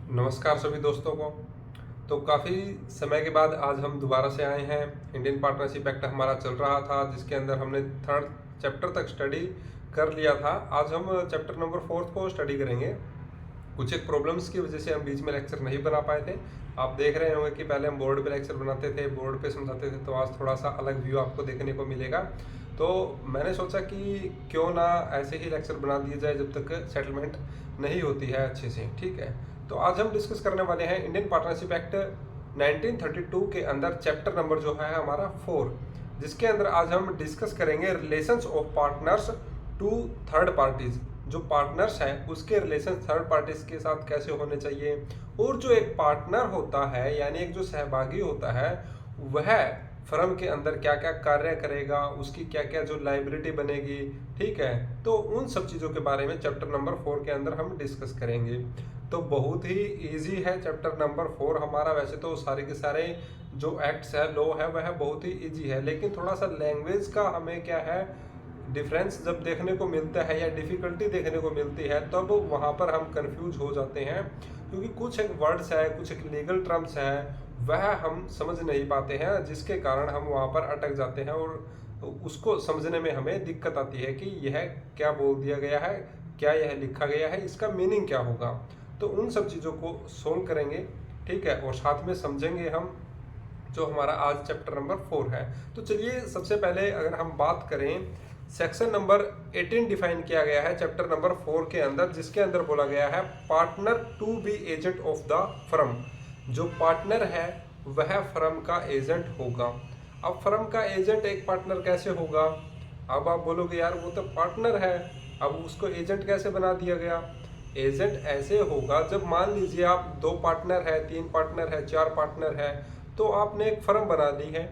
नमस्कार सभी दोस्तों को। तो काफ़ी समय के बाद आज हम दोबारा से आए हैं। इंडियन पार्टनरशिप एक्ट हमारा चल रहा था, जिसके अंदर हमने थर्ड चैप्टर तक स्टडी कर लिया था। आज हम चैप्टर नंबर 4 को स्टडी करेंगे। कुछ एक प्रॉब्लम्स की वजह से हम बीच में लेक्चर नहीं बना पाए थे। आप देख रहे होंगे कि पहले हम बोर्ड पे लेक्चर बनाते थे, बोर्ड पे समझाते थे, तो आज थोड़ा सा अलग व्यू आपको देखने को मिलेगा। तो मैंने सोचा कि क्यों ना ऐसे ही लेक्चर बना दिए जाए जब तक सेटलमेंट नहीं होती है अच्छे से। ठीक है, तो आज हम डिस्कस करने वाले हैं इंडियन पार्टनरशिप एक्ट 1932 के अंदर चैप्टर नंबर जो है हमारा 4, जिसके अंदर आज हम डिस्कस करेंगे relations of partners to third parties. जो पार्टनर्स हैं उसके रिलेशन थर्ड पार्टीज के साथ कैसे होने चाहिए, और जो एक पार्टनर होता है यानी एक जो सहभागी होता है वह फर्म के अंदर क्या क्या कार्य करेगा, उसकी क्या क्या जो लाइबिलिटी बनेगी। ठीक है, तो उन सब चीज़ों के बारे में चैप्टर नंबर 4 के अंदर हम डिस्कस करेंगे। तो बहुत ही इजी है चैप्टर नंबर 4 हमारा। वैसे तो सारे के सारे जो एक्ट्स है, लॉ है, वह बहुत ही इजी है, लेकिन थोड़ा सा लैंग्वेज का हमें क्या है डिफरेंस जब देखने को मिलता है या डिफ़िकल्टी देखने को मिलती है, तब वहाँ पर हम कंफ्यूज हो जाते हैं। क्योंकि कुछ एक वर्ड्स है, कुछ एक लीगल टर्म्स हैं, वह हम समझ नहीं पाते हैं, जिसके कारण हम वहाँ पर अटक जाते हैं और उसको समझने में हमें दिक्कत आती है कि यह क्या बोल दिया गया है, क्या यह लिखा गया है, इसका मीनिंग क्या होगा। तो उन सब चीज़ों को सोल्व करेंगे। ठीक है, और साथ में समझेंगे हम जो हमारा आज चैप्टर नंबर 4 है। तो चलिए सबसे पहले अगर हम बात करें, सेक्शन नंबर 18 डिफाइन किया गया है चैप्टर नंबर 4 के अंदर, जिसके अंदर बोला गया है partner to be agent of the firm. जो पार्टनर है वह फर्म का एजेंट होगा। अब फर्म का एजेंट एक पार्टनर कैसे होगा? अब आप बोलोगे यार वो तो पार्टनर है, अब उसको एजेंट कैसे बना दिया गया? एजेंट ऐसे होगा जब मान लीजिए आप 2 पार्टनर है, 3 पार्टनर है, 4 पार्टनर है, तो आपने एक फर्म बना ली है।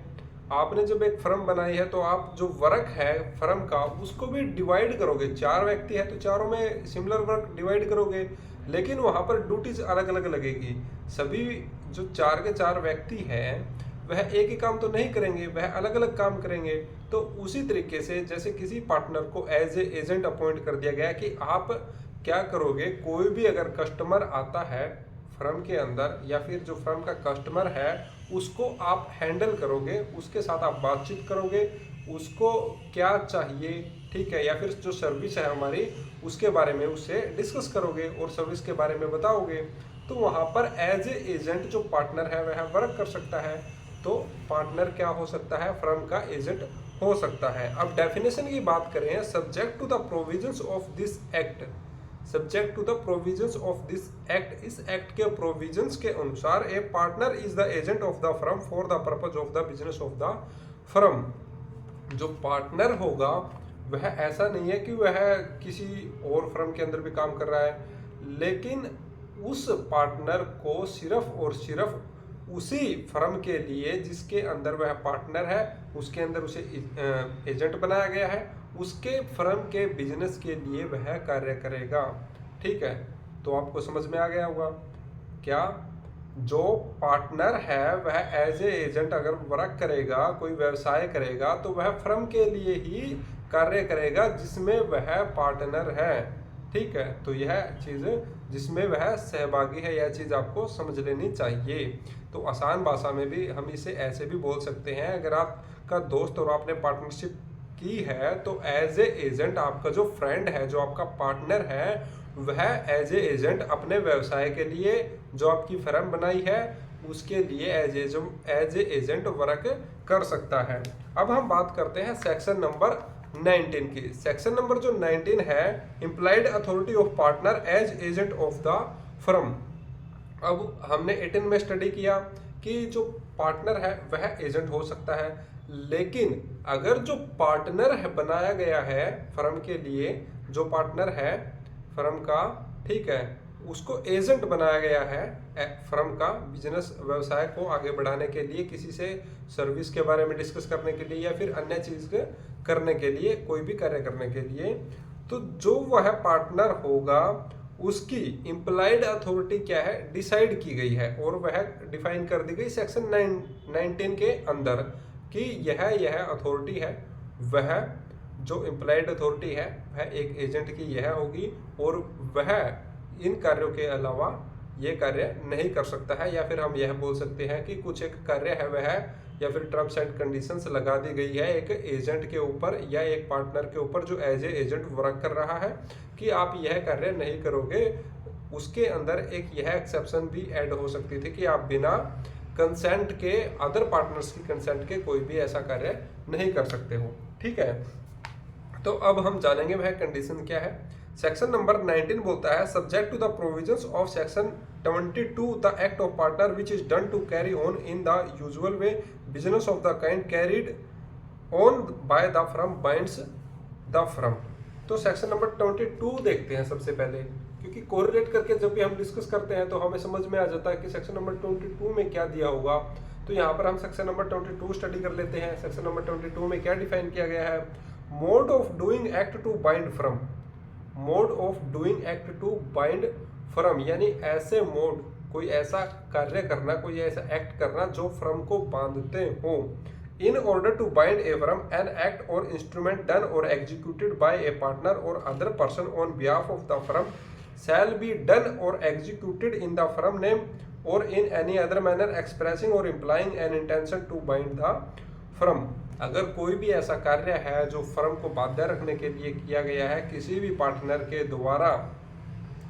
आपने जब एक फर्म बनाई है तो आप जो वर्क है फर्म का उसको भी डिवाइड करोगे। 4 व्यक्ति है तो चारों में सिमिलर वर्क डिवाइड करोगे, लेकिन वहाँ पर ड्यूटीज अलग अलग लगेगी। सभी जो 4 के 4 व्यक्ति हैं वह एक ही काम तो नहीं करेंगे, वह अलग अलग काम करेंगे। तो उसी तरीके से जैसे किसी पार्टनर को एज ए एजेंट अपॉइंट कर दिया गया कि आप क्या करोगे, कोई भी अगर कस्टमर आता है फर्म के अंदर या फिर जो फर्म का कस्टमर है उसको आप हैंडल करोगे, उसके साथ आप बातचीत करोगे, उसको क्या चाहिए, ठीक है, या फिर जो सर्विस है हमारी उसके बारे में उससे डिस्कस करोगे और सर्विस के बारे में बताओगे। तो वहाँ पर एज ए एजेंट जो पार्टनर है वह वर्क कर सकता है। तो पार्टनर क्या हो सकता है? फर्म का एजेंट हो सकता है। अब डेफिनेशन की बात करें, subject to the provisions of this act, subject to the provisions of this act, इस एक्ट के प्रोविजंस के अनुसार a partner is the agent of the firm for the purpose of the business of the firm. जो partner होगा वह ऐसा नहीं है कि वह किसी और फर्म के अंदर भी काम कर रहा है, लेकिन उस पार्टनर को सिर्फ और सिर्फ उसी फर्म के लिए जिसके अंदर वह पार्टनर है उसके अंदर उसे एजेंट बनाया गया है, उसके फर्म के बिजनेस के लिए वह कार्य करेगा। ठीक है, तो आपको समझ में आ गया होगा क्या? जो पार्टनर है वह एज ए एजेंट अगर वर्क करेगा, कोई व्यवसाय करेगा, तो वह फर्म के लिए ही कार्य करेगा जिसमें वह पार्टनर है। ठीक है, तो यह चीज़ जिसमें वह सहभागी है, यह चीज़ आपको समझ लेनी चाहिए। तो आसान भाषा में भी हम इसे ऐसे भी बोल सकते हैं, अगर आपका दोस्त और आपने पार्टनरशिप की है तो एज ए एजेंट आपका जो फ्रेंड है, जो आपका पार्टनर है, वह एज ए एजेंट अपने व्यवसाय के लिए जो आपकी फर्म बनाई है उसके लिए एज ए एजेंट वर्क कर सकता है। अब हम बात करते हैं सेक्शन नंबर 19 की। सेक्शन नंबर जो 19 है, implied authority of partner as agent of the firm. अब हमने 18 में स्टडी किया कि जो पार्टनर है वह एजेंट हो सकता है, लेकिन अगर जो पार्टनर है बनाया गया है फर्म के लिए, जो पार्टनर है फर्म का, ठीक है, उसको एजेंट बनाया गया है फर्म का बिजनेस व्यवसाय को आगे बढ़ाने के लिए, किसी से सर्विस के बारे में डिस्कस करने के लिए या फिर अन्य चीज़ करने के लिए, कोई भी कार्य करने के लिए, तो जो वह पार्टनर होगा उसकी इम्प्लाइड अथॉरिटी क्या है? डिसाइड की गई है और वह डिफाइन कर दी गई सेक्शन 19 के अंदर कि यह अथॉरिटी है, वह जो इम्प्लाइड अथॉरिटी है वह एक एजेंट की यह होगी और वह इन कार्यों के अलावा ये कार्य नहीं कर सकता है। या फिर हम यह बोल सकते हैं कि कुछ एक कार्य है वह या फिर टर्म्स एंड कंडीशंस लगा दी गई है एक एजेंट के ऊपर या एक पार्टनर के ऊपर जो एज ए एजेंट वर्क कर रहा है कि आप यह कार्य नहीं करोगे। उसके अंदर एक यह एक्सेप्शन भी ऐड हो सकती थी कि आप बिना कंसेंट के, अदर पार्टनर्स की कंसेंट के कोई भी ऐसा कार्य नहीं कर सकते हो। ठीक है, तो अब हम जानेंगे वह कंडीशन क्या है। सेक्शन नंबर 19 बोलता है subject to the provisions of section 22 the act of partner which is done to carry on in the usual way business of the kind carried on by the firm binds the firm. तो section number 22 देखते हैं सबसे पहले, क्योंकि correlate करके जब भी हम डिस्कस करते हैं तो हमें समझ में आ जाता है कि सेक्शन नंबर 22 में क्या दिया होगा। तो यहाँ पर हम सेक्शन नंबर 22 स्टडी कर लेते हैं। सेक्शन नंबर 22 में क्या डिफाइन किया गया है? Mode of doing act to bind firm, mode of doing act to bind firm, यानी ऐसे मोड, कोई ऐसा कार्य करना, कोई ऐसा एक्ट करना जो फ्रॉम को बांधते हो। In order to bind a firm an act or instrument done or executed by a partner or other person on behalf of the firm shall be done or executed in the firm name or in any other manner expressing or implying an intention to bind the firm। अगर कोई भी ऐसा कार्य है जो firm को बाध्य रखने के लिए किया गया है किसी भी पार्टनर के द्वारा,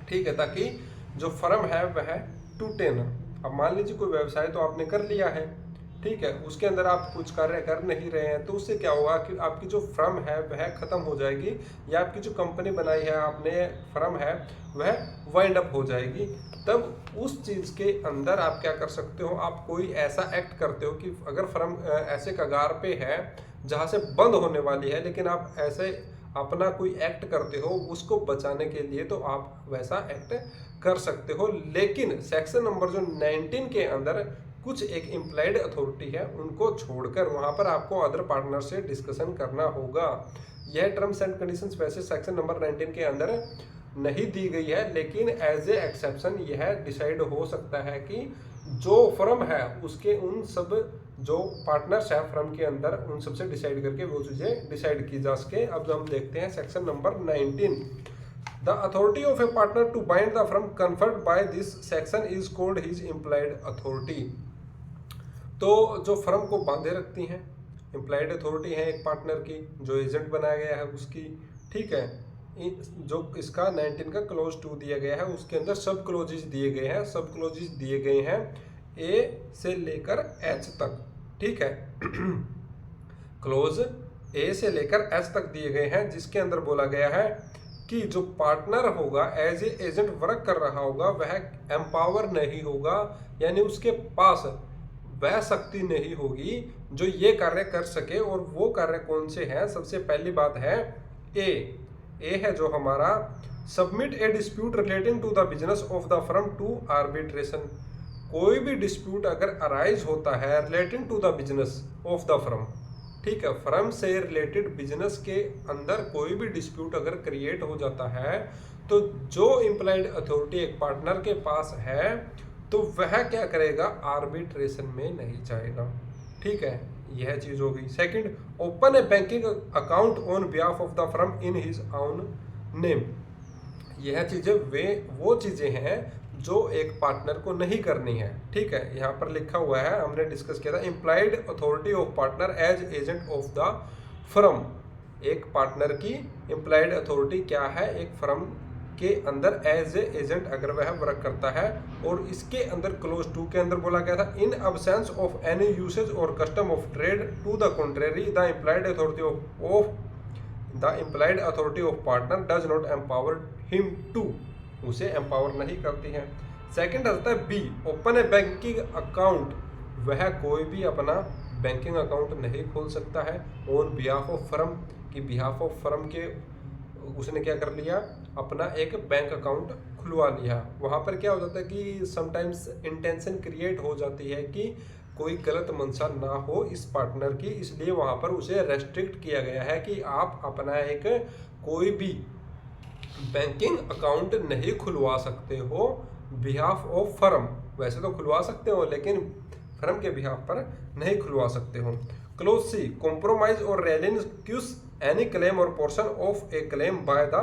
ठीक है, ताकि जो फर्म है वह टूटे ना। अब मान लीजिए कोई व्यवसाय तो आपने कर लिया है, ठीक है, उसके अंदर आप कुछ कार्य कर नहीं रहे हैं, तो उससे क्या होगा कि आपकी जो फर्म है वह खत्म हो जाएगी, या आपकी जो कंपनी बनाई है आपने, फर्म है, वह वाइंड अप हो जाएगी। तब उस चीज़ के अंदर आप क्या कर सकते हो, आप कोई ऐसा एक्ट करते हो कि अगर फर्म ऐसे कगार पे है जहाँ से बंद होने वाली है, लेकिन आप ऐसे अपना कोई एक्ट करते हो उसको बचाने के लिए, तो आप वैसा एक्ट कर सकते हो। लेकिन सेक्शन नंबर जो 19 के अंदर कुछ एक इम्प्लाइड अथॉरिटी है उनको छोड़कर वहाँ पर आपको अदर पार्टनर से डिस्कशन करना होगा। यह टर्म्स एंड कंडीशंस वैसे सेक्शन नंबर 19 के अंदर नहीं दी गई है, लेकिन एज ए एक्सेप्शन यह डिसाइड हो सकता है कि जो फर्म है उसके उन सब जो पार्टनर्स हैं फर्म के अंदर, उन सबसे डिसाइड करके वो चीज़ें डिसाइड की जा सके। अब हम देखते हैं section number 19। The authority of a partner to bind the firm conferred by this section is called his implied authority। तो जो फर्म को बांधे रखती हैं इम्प्लाइड अथॉरिटी है एक पार्टनर की, जो एजेंट बनाया गया है उसकी, ठीक है। जो इसका 19 का क्लोज 2 दिया गया है उसके अंदर सब क्लोजेज दिए गए हैं, सब क्लोजेज दिए गए हैं ए से लेकर एच तक, ठीक है। क्लोज ए से लेकर एच तक दिए गए हैं, जिसके अंदर बोला गया है कि जो पार्टनर होगा एज ए एजेंट वर्क कर रहा होगा वह एम्पावर नहीं होगा, यानी उसके पास वह शक्ति नहीं होगी जो ये कार्य कर सके। और वो कार्य कौन से हैं? सबसे पहली बात है ए है जो हमारा submit a dispute relating to the business of the firm to arbitration. कोई भी डिस्प्यूट अगर अराइज होता है relating to the business of the firm, ठीक है, फर्म से रिलेटेड बिजनेस के अंदर कोई भी डिस्प्यूट अगर क्रिएट हो जाता है तो जो इम्प्लाइड अथॉरिटी एक पार्टनर के पास है तो वह क्या करेगा? आर्बिट्रेशन में नहीं जाएगा, ठीक है। यह चीज हो गई। Second, open a banking account on behalf of the firm in his own name. यह चीजें वो चीजें हैं जो एक पार्टनर को नहीं करनी है, ठीक है। यहाँ पर लिखा हुआ है, हमने डिस्कस किया था, implied authority of partner as agent of the firm. एक पार्टनर की इम्प्लाइड अथॉरिटी क्या है? एक फर्म के अंदर एज ए एजेंट अगर वह वर्क करता है। और इसके अंदर क्लोज 2 के अंदर बोला गया था, in absence of any usage और custom of trade to the contrary the implied authority of partner does not empower him to, उसे एम्पावर नहीं करती है। सेकंड आता है b, open a banking account. वह कोई भी अपना बैंकिंग अकाउंट नहीं खोल सकता है ऑन बिहाफ ऑफ फर्म, की बिहाफ ऑफ फर्म के उसने क्या कर लिया? अपना एक बैंक अकाउंट खुलवा लिया। वहाँ पर क्या हो जाता है कि समटाइम्स इंटेंशन क्रिएट हो जाती है कि कोई गलत मंशा ना हो इस पार्टनर की, इसलिए वहाँ पर उसे रेस्ट्रिक्ट किया गया है कि आप अपना एक कोई भी बैंकिंग अकाउंट नहीं खुलवा सकते हो बिहाफ ऑफ फर्म। वैसे तो खुलवा सकते हो लेकिन फर्म के बिहाफ पर नहीं खुलवा सकते हो। क्लोज सी, कॉम्प्रोमाइज और रेलिन्क्यूस एनी क्लेम और portion of A claim by the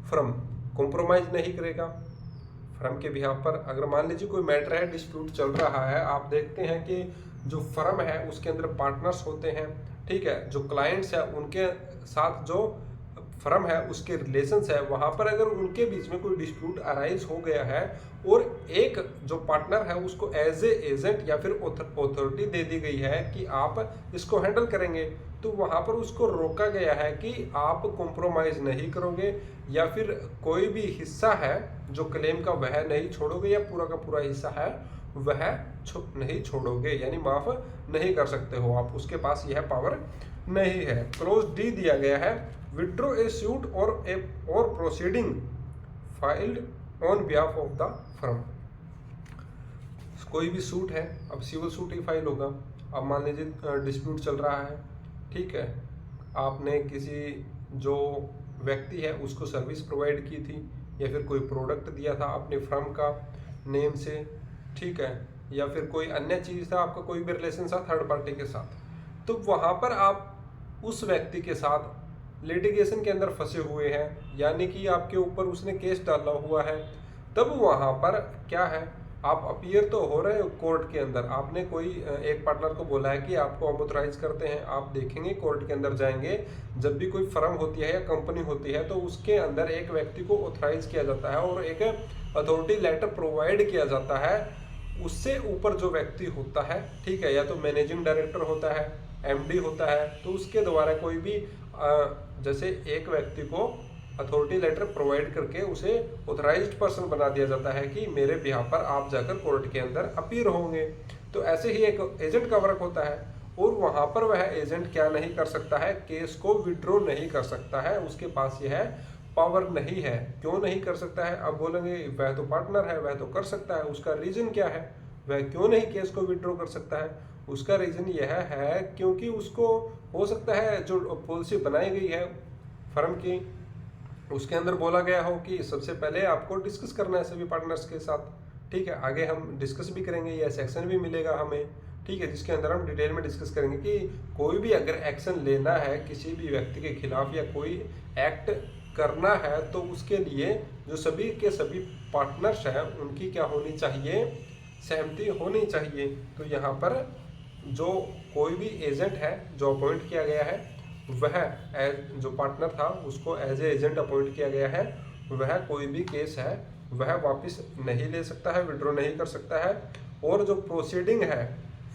firm. Compromise नहीं करेगा फर्म के बिहाफ पर अगर मान लीजिए कोई मैटर है, डिस्प्यूट चल रहा है, आप देखते हैं कि जो फर्म है उसके अंदर पार्टनर्स होते हैं, ठीक है, जो क्लाइंट्स है उनके साथ जो फर्म है उसके रिलेशंस है, वहां पर अगर उनके बीच में कोई डिस्प्यूट अराइज हो गया है और एक जो पार्टनर है उसको एज ए एजेंट या फिर अथॉरिटी दे दी गई है कि आप इसको हैंडल करेंगे, तो वहां पर उसको रोका गया है कि आप कॉम्प्रोमाइज नहीं करोगे या फिर कोई भी हिस्सा है जो क्लेम का वह नहीं छोड़ोगे या पूरा का पूरा हिस्सा है वह नहीं छोड़ोगे, यानी माफ नहीं कर सकते हो आप, उसके पास यह पावर नहीं है। क्लोज डी दिया गया है, विड्रॉ ए सूट और proceeding filed on behalf of the firm. कोई भी सूट है, अब सिविल सूट ही फाइल होगा। अब मान लीजिए डिस्प्यूट चल रहा है, ठीक है, आपने किसी जो व्यक्ति है उसको सर्विस प्रोवाइड की थी या फिर कोई प्रोडक्ट दिया था अपनी फर्म का नेम से, ठीक है, या फिर कोई अन्य चीज़ था, आपका कोई भी रिलेशन था थर्ड पार्टी के साथ, तो वहाँ पर आप उस व्यक्ति के साथ लिटिगेशन के अंदर फंसे हुए हैं, यानी कि आपके ऊपर उसने केस डाला हुआ है, तब वहाँ पर क्या है, आप अपीयर तो हो रहे हो कोर्ट के अंदर। आपने कोई एक पार्टनर को बोला है कि आपको हम ऑथराइज करते हैं, आप देखेंगे कोर्ट के अंदर जाएंगे, जब भी कोई फर्म होती है या कंपनी होती है तो उसके अंदर एक व्यक्ति को ऑथराइज किया जाता है और एक अथॉरिटी लेटर प्रोवाइड किया जाता है। उससे ऊपर जो व्यक्ति होता है, ठीक है, या तो मैनेजिंग डायरेक्टर होता है, एमडी होता है, तो उसके द्वारा कोई भी जैसे एक व्यक्ति को अथॉरिटी लेटर प्रोवाइड करके उसे ऑथराइज्ड पर्सन बना दिया जाता है कि मेरे बिहाफ पर आप जाकर कोर्ट के अंदर अपीयर होंगे। तो ऐसे ही एक एजेंट का वर्क होता है और वहां पर वह एजेंट क्या नहीं कर सकता है, केस को विड्रॉ नहीं कर सकता है, उसके पास यह पावर नहीं है। क्यों नहीं कर सकता है? अब बोलेंगे वह तो पार्टनर है, वह तो कर सकता है, उसका रीजन क्या है, वह क्यों नहीं केस को विड्रॉ कर सकता है? उसका रीजन यह है क्योंकि उसको हो सकता है जो पॉलिसी बनाई गई है फर्म की उसके अंदर बोला गया हो कि सबसे पहले आपको डिस्कस करना है सभी पार्टनर्स के साथ, ठीक है, आगे हम डिस्कस भी करेंगे, यह सेक्शन भी मिलेगा हमें, ठीक है, जिसके अंदर हम डिटेल में डिस्कस करेंगे कि कोई भी अगर एक्शन लेना है किसी भी व्यक्ति के खिलाफ या कोई एक्ट करना है तो उसके लिए जो सभी के सभी पार्टनर्स हैं उनकी क्या होनी चाहिए, सहमति होनी चाहिए। तो यहाँ पर जो कोई भी एजेंट है जो अपॉइंट किया गया है वह जो पार्टनर था उसको एज ए एजेंट अपॉइंट किया गया है, वह कोई भी केस है वह वापस नहीं ले सकता है, विड्रॉ नहीं कर सकता है। और जो प्रोसीडिंग है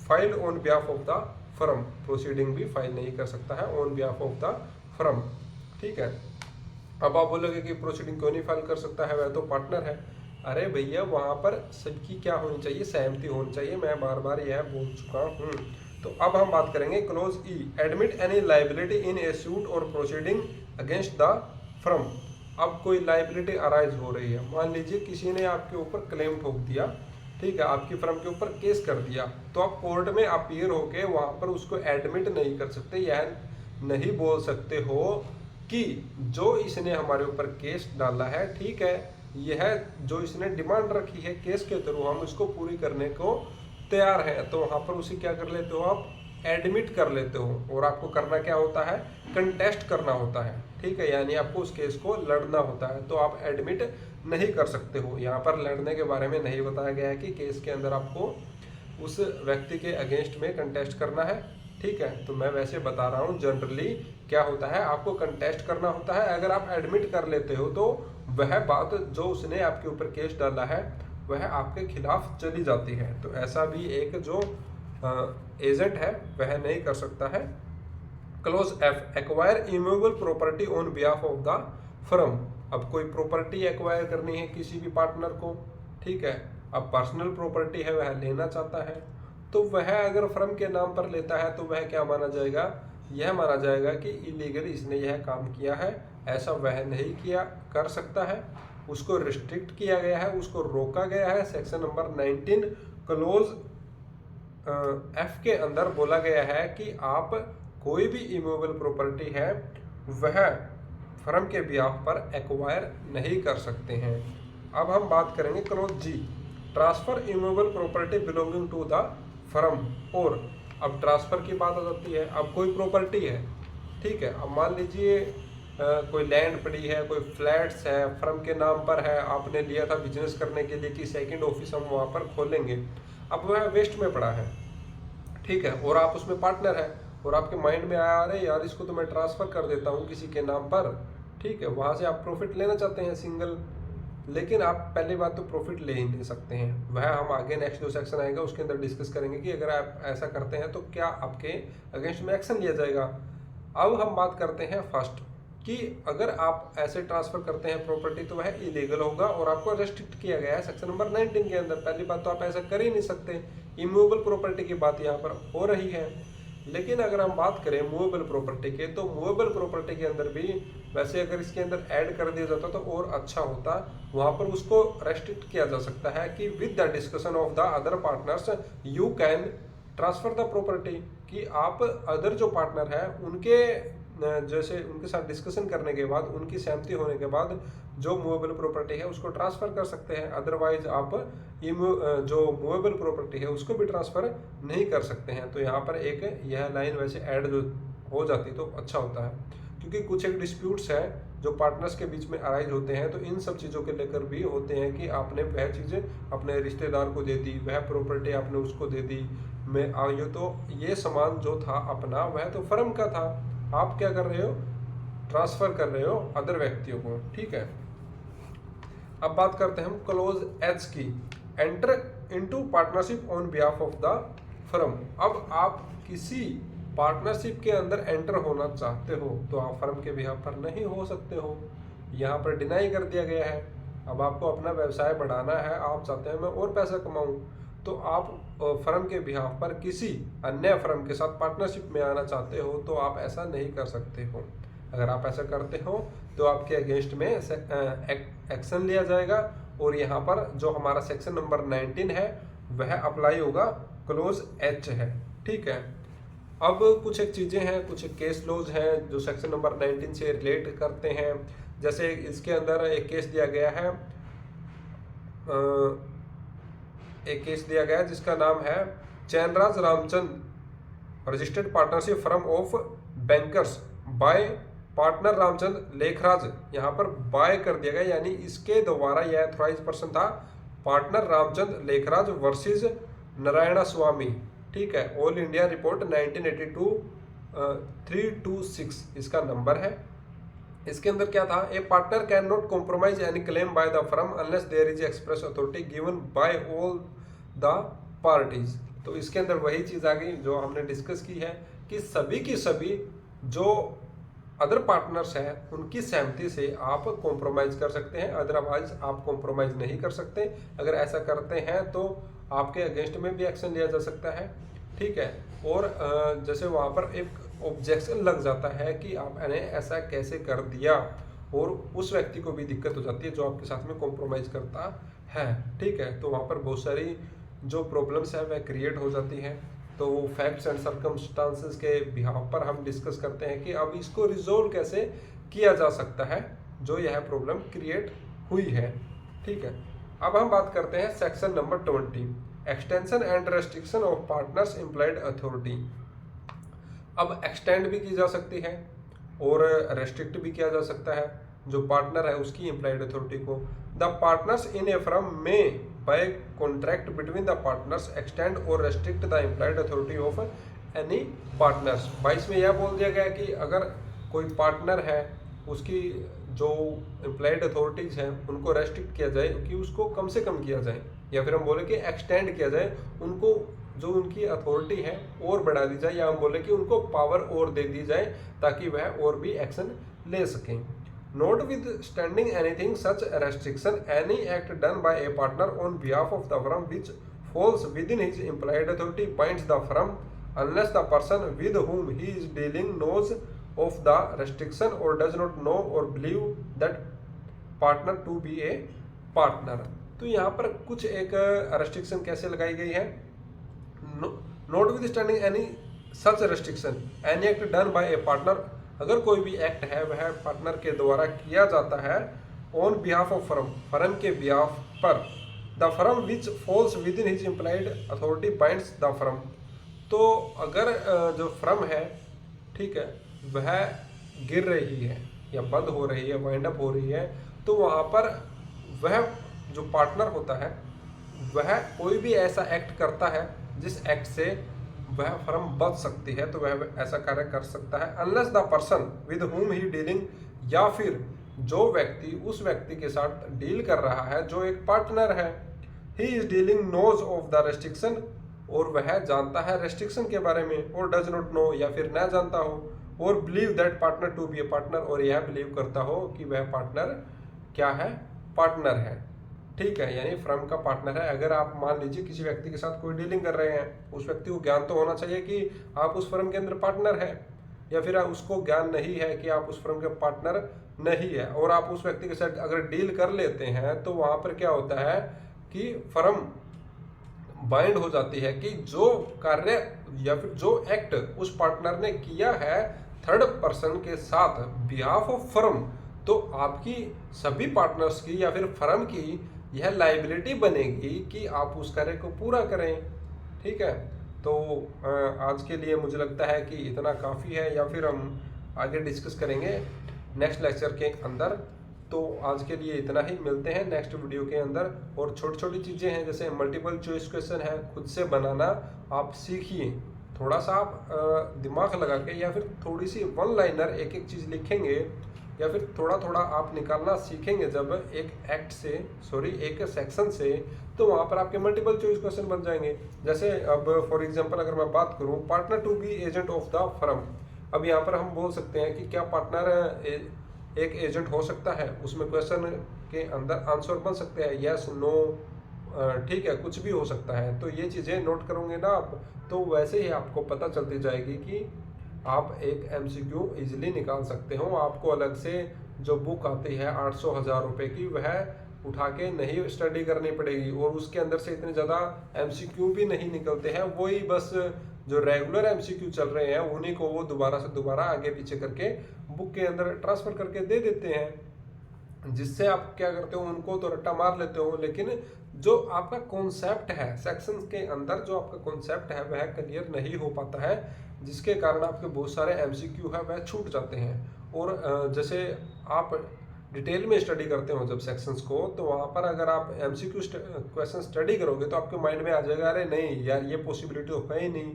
file on behalf of the firm, proceeding भी फाइल नहीं कर सकता है on behalf of the firm, ठीक है। अब आप बोलोगे कि प्रोसीडिंग क्यों नहीं फाइल कर सकता है, वह तो पार्टनर है। अरे भैया वहाँ पर सबकी क्या होनी चाहिए, सहमति होनी चाहिए, मैं बार बार यह बोल चुका हूँ। तो अब हम बात करेंगे close E, admit any liability in A suit और प्रोसीडिंग अगेंस्ट द फर्म। अब कोई लाइबिलिटी अराइज हो रही है, मान लीजिए किसी ने आपके ऊपर क्लेम ठोक दिया, ठीक है, आपकी फर्म के ऊपर केस कर दिया, तो आप कोर्ट में अपीयर होके वहाँ पर उसको एडमिट नहीं कर सकते, यह नहीं बोल सकते हो कि जो इसने हमारे ऊपर केस डाला है, ठीक है, यह जो इसने डिमांड रखी है केस के थ्रू हम इसको पूरी करने को तैयार है, तो वहाँ पर उसे क्या कर लेते हो, आप एडमिट कर लेते हो। और आपको करना क्या होता है, कंटेस्ट करना होता है, ठीक है, यानी आपको उस केस को लड़ना होता है, तो आप एडमिट नहीं कर सकते हो। यहाँ पर लड़ने के बारे में नहीं बताया गया है कि केस के अंदर आपको उस व्यक्ति के अगेंस्ट में कंटेस्ट करना है, ठीक है, तो मैं वैसे बता रहा हूँ जनरली क्या होता है, आपको कंटेस्ट करना होता है। अगर आप एडमिट कर लेते हो तो वह बात जो उसने आपके ऊपर केस डाला है वह आपके खिलाफ चली जाती है। तो ऐसा भी एक जो एजेंट है वह नहीं कर सकता है। Close F, acquire immovable property on behalf of the firm. अब कोई प्रॉपर्टी एक्वायर करनी है किसी भी पार्टनर को, ठीक है, अब पर्सनल प्रॉपर्टी है वह लेना चाहता है, तो वह अगर फर्म के नाम पर लेता है तो वह क्या माना जाएगा, यह माना जाएगा कि इलीगली इसने यह काम किया है, ऐसा वह नहीं किया कर सकता है, उसको रिस्ट्रिक्ट किया गया है, उसको रोका गया है। सेक्शन नंबर 19 क्लोज एफ के अंदर बोला गया है कि आप कोई भी इमूवेबल प्रॉपर्टी है वह फर्म के बिहाफ पर एक्वायर नहीं कर सकते हैं। अब हम बात करेंगे clause G, transfer immovable property belonging to the firm. और अब ट्रांसफर की बात आ जाती है, अब कोई प्रॉपर्टी है, ठीक है, अब मान लीजिए कोई लैंड पड़ी है, कोई फ्लैट्स है, फर्म के नाम पर है, आपने लिया था बिजनेस करने के लिए कि सेकंड ऑफिस हम वहाँ पर खोलेंगे, अब वह वेस्ट में पड़ा है, ठीक है, और आप उसमें पार्टनर है और आपके माइंड में आया अरे यार इसको तो मैं ट्रांसफर कर देता हूँ किसी के नाम पर, ठीक है, वहाँ से आप प्रॉफिट लेना चाहते हैं सिंगल, लेकिन आप पहली बात तो प्रॉफिट ले ही नहीं सकते हैं। वह हम आगे नेक्स्ट जो सेक्शन आएगा उसके अंदर डिस्कस करेंगे कि अगर आप ऐसा करते हैं तो क्या आपके अगेंस्ट में एक्शन लिया जाएगा। अब हम बात करते हैं फर्स्ट कि अगर आप ऐसे ट्रांसफर करते हैं प्रॉपर्टी तो वह इलीगल होगा और आपको रेस्ट्रिक्ट किया गया है सेक्शन नंबर 19 के अंदर। पहली बात तो आप ऐसा कर ही नहीं सकते, इमूवेबल प्रॉपर्टी की बात यहाँ पर हो रही है। लेकिन अगर हम बात करें मूवेबल प्रॉपर्टी के, तो मूवेबल प्रॉपर्टी के अंदर भी वैसे अगर इसके अंदर ऐड कर दिया जाता तो और अच्छा होता। वहां पर उसको रेस्ट्रिक्ट किया जा सकता है कि with the discussion of the other partners you can transfer the property, कि आप अदर जो पार्टनर है उनके जैसे उनके साथ डिस्कशन करने के बाद, उनकी सहमति होने के बाद जो मूवेबल प्रॉपर्टी है उसको ट्रांसफर कर सकते हैं। अदरवाइज आप जो मूवेबल प्रॉपर्टी है उसको भी ट्रांसफर नहीं कर सकते हैं। तो यहाँ पर एक यह लाइन वैसे ऐड जो हो जाती तो अच्छा होता है, क्योंकि कुछ एक डिस्प्यूट्स हैं जो पार्टनर्स के बीच में अराइज होते हैं, तो इन सब चीज़ों के लेकर भी होते हैं कि आपने वह चीज़ें अपने रिश्तेदार को दे दी, वह प्रॉपर्टी आपने उसको दे दी, मैं आइए तो ये सामान जो था अपना वह तो फर्म का था, आप क्या कर रहे हो, ट्रांसफर कर रहे हो अदर व्यक्तियों को, ठीक है। अब बात करते हैं हम क्लोज एच की, enter into partnership on behalf of the firm. अब आप किसी पार्टनरशिप के अंदर एंटर होना चाहते हो तो आप फर्म के बिहाफ पर नहीं हो सकते हो, यहाँ पर डिनाई कर दिया गया है। अब आपको अपना व्यवसाय बढ़ाना है, आप चाहते हैं मैं और पैसा कमाऊं, तो आप फर्म के बिहाफ पर किसी अन्य फर्म के साथ पार्टनरशिप में आना चाहते हो तो आप ऐसा नहीं कर सकते हो। अगर आप ऐसा करते हो तो आपके अगेंस्ट में एक्शन लिया जाएगा और यहाँ पर जो हमारा सेक्शन नंबर 19 है वह अप्लाई होगा, क्लोज एच है, ठीक है। अब कुछ एक चीज़ें हैं, कुछ केस लॉज हैं जो सेक्शन नंबर 19 से रिलेट करते हैं। जैसे इसके अंदर एक केस दिया गया है, जिसका नाम है Chainraj Ramchand, registered partnership firm of bankers by partner Ramchand Lekhraj. यहाँ पर बाय कर दिया गया, यानी इसके द्वारा यह अथोराइज पर्सन था पार्टनर रामचंद लेखराज वर्सेस नारायण स्वामी, ठीक है। ऑल इंडिया रिपोर्ट 1982 326 इसका नंबर है। इसके अंदर क्या था, a partner can not compromise any claim by the firm unless there is express authority given by all the parties. तो इसके अंदर वही चीज आ गई जो हमने डिस्कस की है कि सभी की सभी जो अदर पार्टनर्स हैं उनकी सहमति से आप कॉम्प्रोमाइज कर सकते हैं, अदरवाइज आप कॉम्प्रोमाइज नहीं कर सकते। अगर ऐसा करते हैं तो आपके अगेंस्ट में भी एक्शन लिया जा सकता है, ठीक है। और जैसे वहाँ पर एक ऑब्जेक्शन लग जाता है कि आपने ऐसा कैसे कर दिया, और उस व्यक्ति को भी दिक्कत हो जाती है जो आपके साथ में कॉम्प्रोमाइज करता है, ठीक है। तो वहाँ पर बहुत सारी जो प्रॉब्लम्स है वह क्रिएट हो जाती है। तो फैक्ट्स एंड सर्कमस्टांसेस के बिहाफ पर हम डिस्कस करते हैं कि अब इसको रिजोल्व कैसे किया जा सकता है जो यह प्रॉब्लम क्रिएट हुई है, ठीक है। अब हम बात करते हैं section number 20, extension and restriction of partners employed authority. अब एक्सटेंड भी की जा सकती है और रेस्ट्रिक्ट भी किया जा सकता है जो पार्टनर है उसकी इम्प्लॉयड अथॉरिटी को। The partners in a firm में by contract between the partners extend और restrict the implied authority of any partners. 22 में यह बोल दिया गया कि अगर कोई पार्टनर है उसकी जो इम्प्लॉयड अथॉरिटीज हैं उनको रेस्ट्रिक्ट किया जाए कि उसको कम से कम किया जाए, या फिर हम बोले कि एक्सटेंड किया जाए, उनको जो उनकी अथॉरिटी है और बढ़ा दी जाए, या हम बोले कि उनको पावर और दे दी जाए ताकि वह और भी एक्शन ले सकें। Notwithstanding anything such restriction, any act done by a partner on behalf of the firm which falls within his implied authority binds the firm unless the person with whom he is dealing knows of the restriction or does not know or believe that partner to be a partner। तो यहाँ पर कुछ एक restriction कैसे लगाई गई है, notwithstanding any such restriction, any act done by a partner, अगर कोई भी एक्ट है वह पार्टनर के द्वारा किया जाता है on behalf of firm, firm के बिहाफ पर, the firm which falls with in his implied authority binds the firm. तो अगर जो फर्म है, ठीक है, वह गिर रही है या बंद हो रही है, वाइंड अप हो रही है, तो वहाँ पर वह जो पार्टनर होता है वह कोई भी ऐसा एक्ट करता है जिस एक्ट से वह फर्म बच सकती है, तो वह ऐसा कार्य कर सकता है unless the person with whom he dealing, या फिर जो व्यक्ति उस व्यक्ति के साथ डील कर रहा है जो एक पार्टनर है, he is dealing knows of the restriction, और वह जानता है रेस्ट्रिक्शन के बारे में, और डज नॉट नो या फिर ना जानता हो, और believe that partner to be a partner, और यह बिलीव करता हो कि वह पार्टनर क्या है, पार्टनर है। ठीक है, यानी फर्म का पार्टनर है। अगर आप मान लीजिए किसी व्यक्ति के साथ कोई डीलिंग कर रहे हैं, उस व्यक्ति को ज्ञान तो होना चाहिए कि आप उस फर्म के अंदर पार्टनर है, या फिर उसको ज्ञान नहीं है कि आप उस फर्म के पार्टनर नहीं है, और आप उस व्यक्ति के साथ अगर डील कर लेते हैं तो वहां पर क्या होता है कि फर्म बाइंड हो जाती है कि जो कार्य या फिर जो एक्ट उस पार्टनर ने किया है थर्ड पर्सन के साथ बिहाफ ऑफ फर्म, तो आपकी सभी पार्टनर्स की या फिर फर्म की यह लाइबिलिटी बनेगी कि आप उस कार्य को पूरा करें। ठीक है, तो आज के लिए मुझे लगता है कि इतना काफ़ी है, या फिर हम आगे डिस्कस करेंगे नेक्स्ट लेक्चर के अंदर। तो आज के लिए इतना ही, मिलते हैं नेक्स्ट वीडियो के अंदर। और छोटी छोटी चीज़ें हैं जैसे मल्टीपल चॉइस क्वेश्चन है, खुद से बनाना आप सीखिए, थोड़ा सा आप दिमाग लगा के, या फिर थोड़ी सी वन लाइनर एक एक चीज़ लिखेंगे, या फिर थोड़ा थोड़ा आप निकालना सीखेंगे जब एक एक्ट से एक सेक्शन से, तो वहाँ पर आपके मल्टीपल चॉइस क्वेश्चन बन जाएंगे। जैसे अब फॉर एग्जांपल अगर मैं बात करूँ, partner to be agent of the firm, अब यहाँ पर हम बोल सकते हैं कि क्या पार्टनर एक एजेंट हो सकता है, उसमें क्वेश्चन के अंदर आंसर बन सकते हैं यस नो, ठीक है, कुछ भी हो सकता है। तो ये चीज़ें नोट करोगे ना आप, तो वैसे ही आपको पता चलती जाएगी कि आप एक एमसीक्यू इजीली निकाल सकते हो। आपको अलग से जो बुक आती है 800-1000 रुपए की, वह उठा के नहीं स्टडी करनी पड़ेगी, और उसके अंदर से इतने ज़्यादा एमसीक्यू भी नहीं निकलते हैं। वही बस जो रेगुलर एमसीक्यू चल रहे हैं उन्हीं को वो दोबारा से दोबारा आगे पीछे करके बुक के अंदर ट्रांसफर करके दे देते हैं, जिससे आप क्या करते हो, उनको तो रट्टा मार लेते हो, लेकिन जो आपका कॉन्सेप्ट है सेक्शन के अंदर, जो आपका कॉन्सेप्ट है वह क्लियर नहीं हो पाता है, जिसके कारण आपके बहुत सारे एमसीक्यू है वह छूट जाते हैं। और जैसे आप डिटेल में स्टडी करते हो जब सेक्शंस को, तो वहाँ पर अगर आप एमसीक्यू क्वेश्चन स्टडी करोगे तो आपके माइंड में आ जाएगा, अरे नहीं यार ये पॉसिबिलिटी तो है ही नहीं,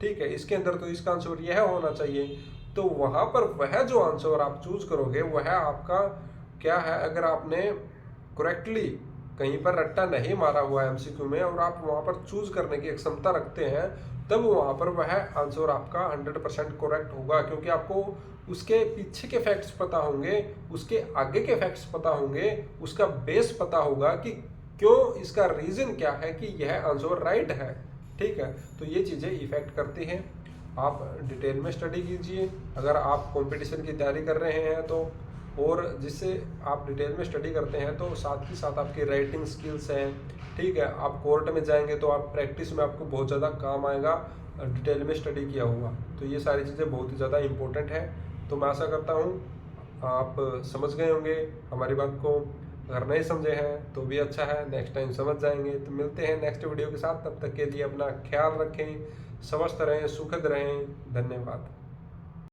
ठीक है, इसके अंदर तो इसका आंसर यह होना चाहिए। तो वहाँ पर वह जो आंसर आप चूज करोगे वह आपका क्या है, अगर आपने करेक्टली कहीं पर रट्टा नहीं मारा हुआ है एमसीक्यू में, और आप वहाँ पर चूज करने की एक क्षमता रखते हैं, तब वहाँ पर वह आंसर आपका 100% करेक्ट होगा, क्योंकि आपको उसके पीछे के फैक्ट्स पता होंगे, उसके आगे के फैक्ट्स पता होंगे, उसका बेस पता होगा कि क्यों, इसका रीज़न क्या है कि यह आंसर राइट है। ठीक है, तो ये चीज़ें इफेक्ट करती हैं। आप डिटेल में स्टडी कीजिए अगर आप कंपटीशन की तैयारी कर रहे हैं तो, और जिससे आप डिटेल में स्टडी करते हैं तो साथ ही साथ आपकी राइटिंग स्किल्स हैं, ठीक है, आप कोर्ट में जाएंगे तो आप प्रैक्टिस में आपको बहुत ज़्यादा काम आएगा डिटेल में स्टडी किया हुआ। तो ये सारी चीज़ें बहुत ही ज़्यादा इम्पोर्टेंट है। तो मैं आशा करता हूँ आप समझ गए होंगे हमारी बात को, अगर नहीं समझे हैं तो भी अच्छा है, नेक्स्ट टाइम समझ जाएंगे। तो मिलते हैं नेक्स्ट वीडियो के साथ, तब तक के लिए अपना ख्याल रखें, स्वस्थ रहें, सुखद रहें, धन्यवाद।